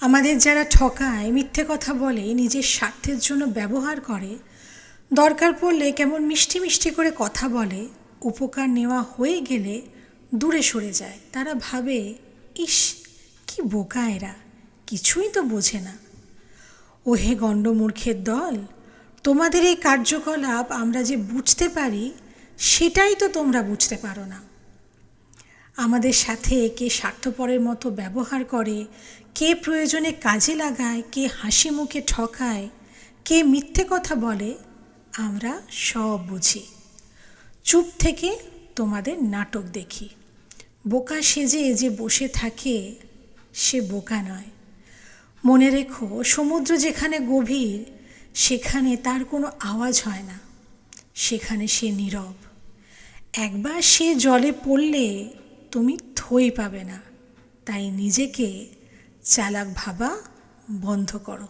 আমাদের যারা ঠকায়, মিথ্যে কথা বলে, নিজের স্বার্থের জন্য ব্যবহার করে, দরকার পড়লে কেমন মিষ্টি মিষ্টি করে কথা বলে, উপকার নেওয়া হয়ে গেলে দূরে সরে যায়। তারা ভাবে, ইস কি বোকা এরা, কিছুই তো বোঝে না। ওহে গণ্ডমূর্খের দল, তোমাদের এই কার্যকলাপ আমরা যে বুঝতে পারি সেটাই তো তোমরা বুঝতে পারো না। আমাদের সাথে কে স্বার্থপরের মতো ব্যবহার করে, কে প্রয়োজনে কাজে লাগায়, কে হাসি মুখে ঠকায়, কে মিথ্যে কথা বলে, আমরা সব বুঝি। চুপ থেকে তোমাদের নাটক দেখি। বোকা সেজে যে বসে থাকে সে বোকা নয়। মনে রেখো, সমুদ্র যেখানে গভীর সেখানে তার কোনো আওয়াজ হয় না, সেখানে সে নীরব। একবার সে জলে পড়লে তুমি থই পাবে না। তাই নিজেকে চালাক ভাবা বন্ধ করো।